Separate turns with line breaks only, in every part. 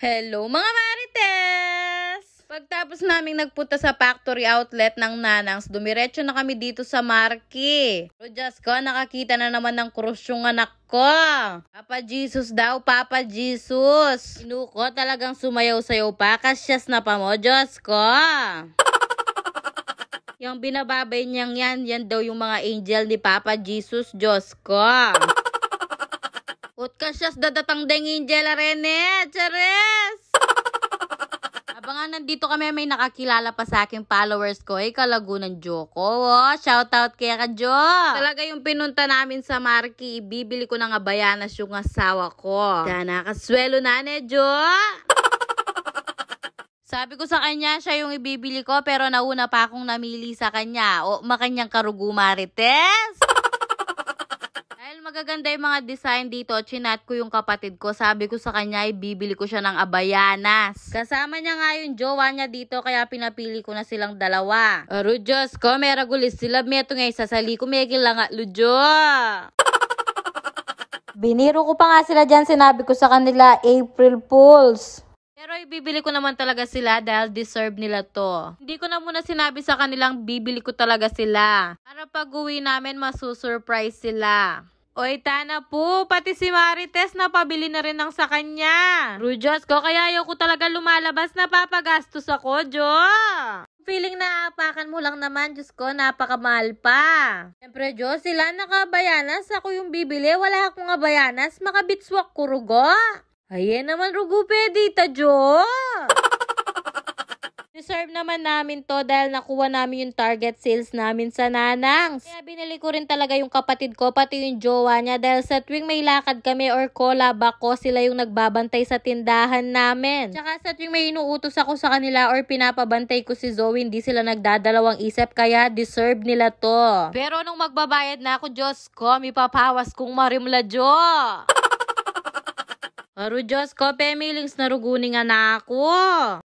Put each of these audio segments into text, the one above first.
Hello mga Marites! Pagtapos naming nagpunta sa factory outlet ng Nanangs, dumiretso na kami dito sa Marky. Pero Diyos ko, nakakita na naman ng krus yung anak ko. Papa Jesus daw, Papa Jesus. Inuko talagang sumayaw-sayaw pa, kasyas na pa mo, Diyos ko. Yung binababay niyang yan daw yung mga angel ni Papa Jesus, Diyos ko. Ut kasyas dadatang deng angel arene, Chares! Abangan nandito kami, may nakakilala pa sa aking followers ko, Kalagunan Joko. Oh, shoutout kaya ka, Jo. Talaga yung pinunta namin sa Marky, bibili ko ng abayanas yung asawa ko. Kaya nakaswelo na, Jo. Sabi ko sa kanya, siya yung ibibili ko, pero nauna pa akong namili sa kanya. O, makanyang karugo, Marites. Magaganda yung mga design dito, chinat ko yung kapatid ko. Sabi ko sa kanya, ibibili ko siya ng abayanas. Kasama niya nga yung jowa niya dito, kaya pinapili ko na silang dalawa. Aro Diyos ko, may ragulis sila. Meto nga isasali ko, may kilangat lujo.
Biniro ko pa nga sila dyan, sinabi ko sa kanila, April Fools.
Pero ibibili ko naman talaga sila dahil deserve nila to. Hindi ko na muna sinabi sa kanilang bibili ko talaga sila. Para pag uwi namin, masusurprise sila. Oy, tana po, pati si Marites napabili na rin ng sa kanya. Rujos ko, kaya ayaw ko talaga lumalabas, napapagastos ako, Jo. Feeling na apakan mo lang naman, Diyos ko, napakamahal pa. Siyempre, Jo, sila nakabayanas, ako yung bibili, wala akong abayanas, makabitswak ko rugo. Ayan naman rugo pedita, Jo. Deserve naman namin to dahil nakuha namin yung target sales namin sa Nanangs. Kaya binili ko rin talaga yung kapatid ko, pati yung jowa niya, dahil sa tuwing may lakad kami or collab ako, sila yung nagbabantay sa tindahan namin. Tsaka sa tuwing may inuutos ako sa kanila or pinapabantay ko si Zoe, hindi sila nagdadalawang isip, kaya deserve nila to. Pero nung magbabayad na ako, Diyos ko, may papawas kong marimla, Jo. Aro Diyos ko, pemilings na ruguni nga na ako.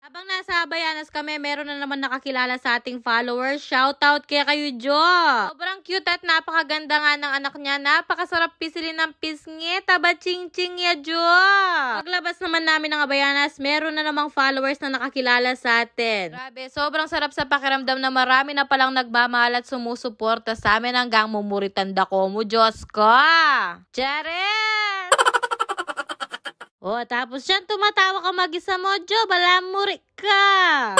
Habang nasa Abayanas kami, meron na naman nakakilala sa ating followers. Shoutout kaya kayo, Jo. Sobrang cute at napakaganda nga ng anak niya. Napakasarap pisilin ng pisngi. Taba ching-ching ya, Jo. Paglabas naman namin ng Abayanas, meron na namang followers na nakakilala sa atin. Grabe, sobrang sarap sa pakiramdam na marami na palang nagmamahal at sumusuporta sa amin hanggang mumuritanda ko mo, Diyos ko. Chares! Oh, tapos yan, tumatawa ka mag-isa mo, Jo, balamuri ka.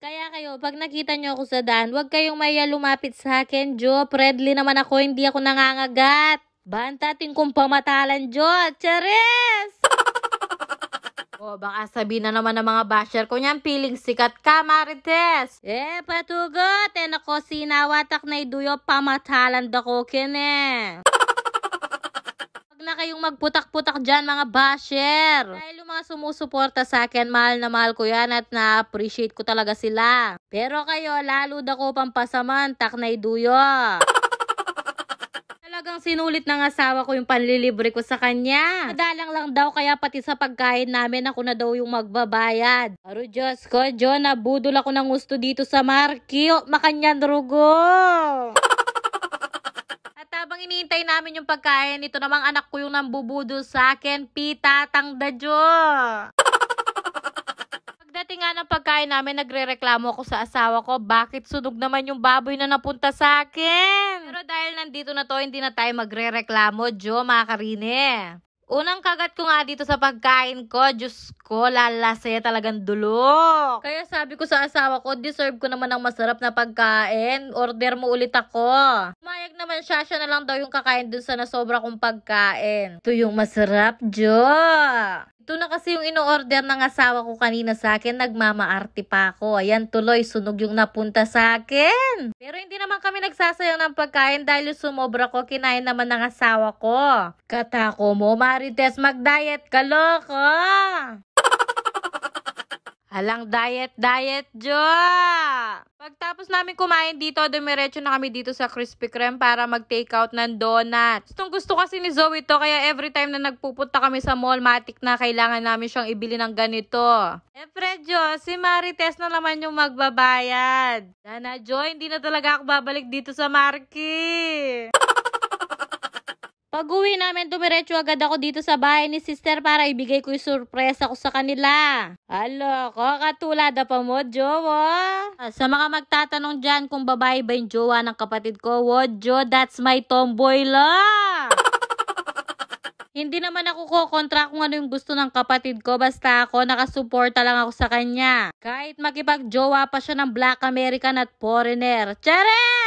Kaya kayo, pag nakita nyo ako sa daan, huwag kayong maya lumapit sa akin, Jo. Friendly naman ako, hindi ako nangangagat. Bantatin kong pamatalan, Jo. Chares! Oh, baka sabihin na naman ng mga basher ko niyan, piling sikat ka, Marites. Patugot. Nako, sinawatak na iduyo, pamatalan dako, kene. Na kayong magputak-putak dyan, mga basher. Dahil yung mga sumusuporta sa akin, mahal na mahal ko yan at na-appreciate ko talaga sila. Pero kayo, lalo dako pampasaman, taknay duyo. Talagang sinulit ng asawa ko yung panlilibre ko sa kanya. Madalang lang daw, kaya pati sa pagkain namin, ako na daw yung magbabayad. Aro Diyos ko, Jo, nabudol ako ng gusto dito sa Marky. Makanyan rugo. Habang iniintay namin yung pagkain, ito namang anak ko yung nambubudol sa akin, Pita Tangdadyo. Pagdating nga ng pagkain namin, nagre-reklamo ako sa asawa ko, bakit sunog naman yung baboy na napunta sa akin? Pero dahil nandito na to, hindi na tayo magre-reklamo, Jo, mga karine. Unang kagat ko nga dito sa pagkain ko, Diyos ko, lalasaya talagang dulo. Kaya sabi ko sa asawa ko, deserve ko naman ng masarap na pagkain. Order mo ulit ako. Umayag naman siya na lang daw yung kakain dun sa nasobra kong pagkain. Ito yung masarap, Jo. Ito na kasi yung ino-order ng asawa ko kanina sa akin, nagmamaarte pa ako. Ayan, tuloy, sunog yung napunta sa akin. Pero hindi naman kami nagsasayang ng pagkain dahil yung sumobra ko, kinain naman ng asawa ko. Katako mo, Marites, mag-diet ka, loko. Halang diet, Jo. Pagtapos namin kumain dito, dumiretso na kami dito sa Krispy Kreme para mag-take out ng donuts. Gusto kasi ni Zoe to, kaya every time na nagpupunta kami sa mall, matik na kailangan namin siyang ibili ng ganito. Jo, si Marites na naman yung magbabayad. Sana, Jo, hindi na talaga ako babalik dito sa Marky. Pag-uwi namin, dumiretso agad ako dito sa bahay ni sister para ibigay ko yung surpresa ko sa kanila. Alo, kakatulada pa mo, jowa. Sa mga magtatanong dyan kung babae ba yung jowa ng kapatid ko, Wodjo, that's my tomboy lang. Hindi naman ako kokontra kung ano yung gusto ng kapatid ko, basta ako nakasuporta lang ako sa kanya. Kahit makipag-jowa pa siya ng Black American at foreigner. Tiyare!